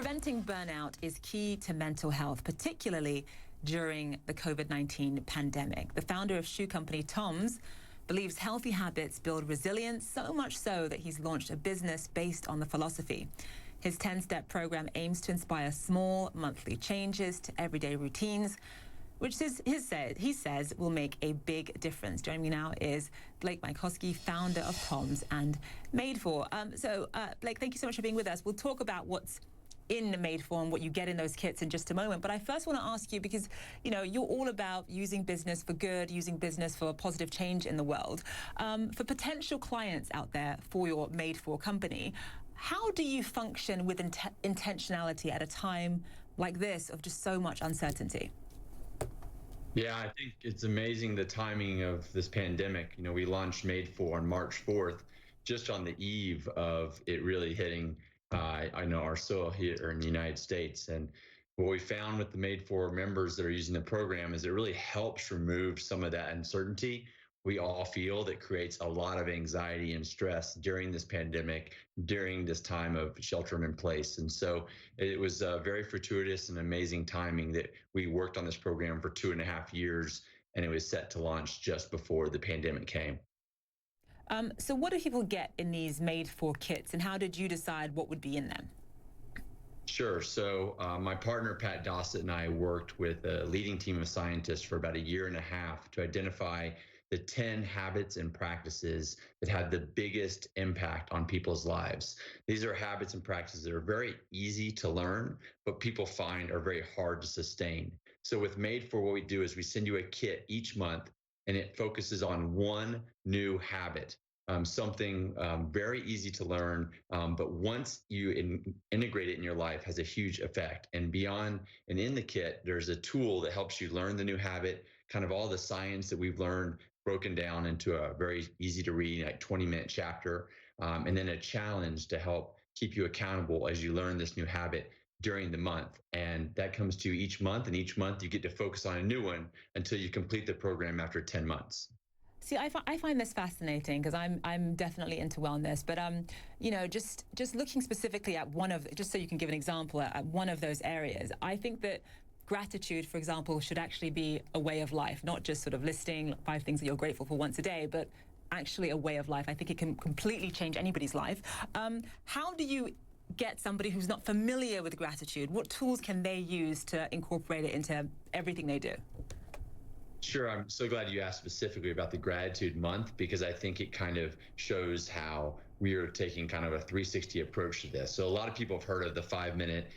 Preventing burnout is key to mental health, particularly during the COVID-19 pandemic. The founder of shoe company TOMS believes healthy habits build resilience, so much so that he's launched a business based on the philosophy. His 10-step program aims to inspire small monthly changes to everyday routines, which he says will make a big difference. Joining me now is Blake Mycoskie, founder of TOMS and Made For. Blake, thank you so much for being with us. We'll talk about what's in the Made For and what you get in those kits in just a moment. But I first want to ask you, because you're all about using business for good, using business for positive change in the world. For potential clients out there for your Made For company, how do you function with intentionality at a time like this of just so much uncertainty? Yeah, I think it's amazing the timing of this pandemic. We launched Made For on March 4th, just on the eve of it really hitting our soil here in the United States. And what we found with the Made For members that are using the program is it really helps remove some of that uncertainty we all feel that creates a lot of anxiety and stress during this pandemic, during this time of shelter in place. And so it was very fortuitous and amazing timing that we worked on this program for 2.5 years, and it was set to launch just before the pandemic came. So what do people get in these Made For kits, and how did you decide what would be in them? Sure. So my partner, Pat Dossett, and I worked with a leading team of scientists for about 1.5 years to identify the 10 habits and practices that have the biggest impact on people's lives. These are habits and practices that are very easy to learn, but people find are very hard to sustain. So with Made For, what we do is we send you a kit each month, and it focuses on one new habit. Something very easy to learn, but once you integrate it in your life, has a huge effect. And beyond and in the kit, there's a tool that helps you learn the new habit, kind of all the science that we've learned broken down into a very easy to read, like 20-minute chapter, and then a challenge to help keep you accountable as you learn this new habit during the month. And that comes to you each month, and each month you get to focus on a new one until you complete the program after 10 months. See, I find this fascinating because I'm definitely into wellness, but just looking specifically at just so you can give an example at one of those areas, I think that gratitude, for example, should actually be a way of life, not just sort of listing 5 things that you're grateful for once a day, but actually a way of life. I think it can completely change anybody's life. How do you get somebody who's not familiar with gratitude? What tools can they use to incorporate it into everything they do? Sure. I'm so glad you asked specifically about the gratitude month, because I think it kind of shows how we are taking kind of a 360 approach to this. So a lot of people have heard of the 5-minute,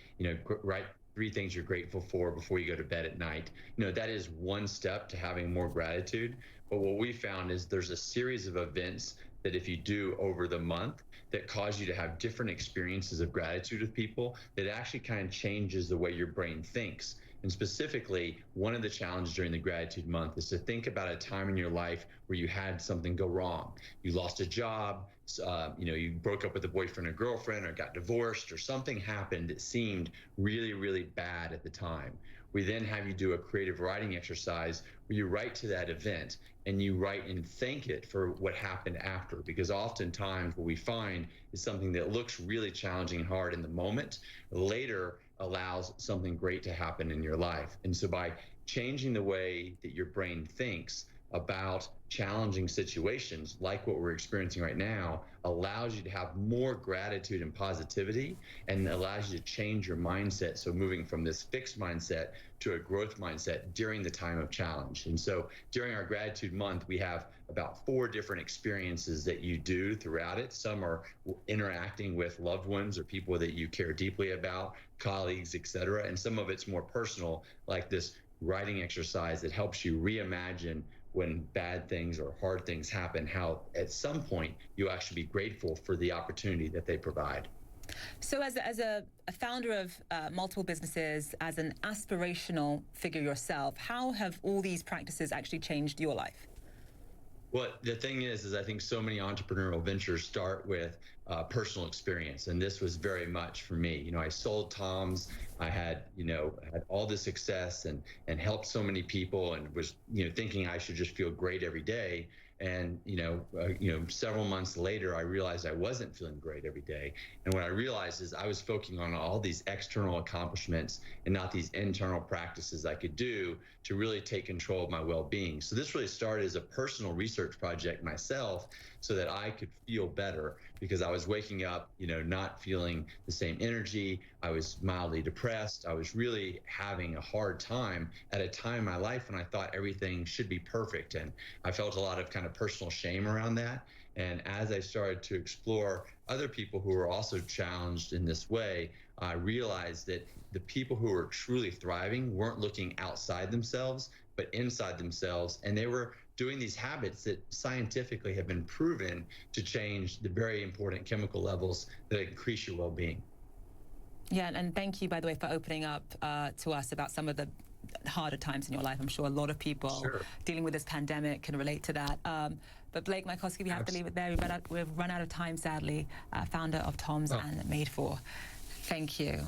write 3 things you're grateful for before you go to bed at night. That is one step to having more gratitude. But what we found is there's a series of events that if you do over the month that cause you to have different experiences of gratitude with people, that actually kind of changes the way your brain thinks. And specifically, one of the challenges during the gratitude month is to think about a time in your life where you had something go wrong. You lost a job, you broke up with a boyfriend or girlfriend, or got divorced, or something happened that seemed really, really bad at the time. We then have you do a creative writing exercise where you write to that event, and you write and thank it for what happened after, because oftentimes what we find is something that looks really challenging and hard in the moment later allows something great to happen in your life. And so by changing the way that your brain thinks about challenging situations like what we're experiencing right now, allows you to have more gratitude and positivity, and allows you to change your mindset. So moving from this fixed mindset to a growth mindset during the time of challenge. And so during our gratitude month, we have about 4 different experiences that you do throughout it. Some are interacting with loved ones or people that you care deeply about, colleagues, etc. And some of it's more personal, like this writing exercise that helps you reimagine when bad things or hard things happen, how at some point you actually be grateful for the opportunity that they provide. So as a founder of multiple businesses, as an aspirational figure yourself, how have all these practices actually changed your life? Well, the thing is I think so many entrepreneurial ventures start with personal experience, and this was very much for me. I sold TOMS. I had all the success and helped so many people, and was thinking I should just feel great every day. And several months later, I realized I wasn't feeling great every day. And what I realized is I was focusing on all these external accomplishments and not these internal practices I could do to really take control of my well-being. So this really started as a personal research project myself, so that I could feel better, because I was waking up, not feeling the same energy. I was mildly depressed. I was really having a hard time at a time in my life when I thought everything should be perfect. And I felt a lot of kind of personal shame around that. And as I started to explore other people who were also challenged in this way, I realized that the people who were truly thriving weren't looking outside themselves, but inside themselves. And they were doing these habits that scientifically have been proven to change the very important chemical levels that increase your well-being. Yeah, and thank you, by the way, for opening up to us about some of the harder times in your life. I'm sure a lot of people dealing with this pandemic can relate to that. But Blake Mycoskie, we have to leave it there. We've run out of time, sadly. Founder of TOMS and Made For. Thank you.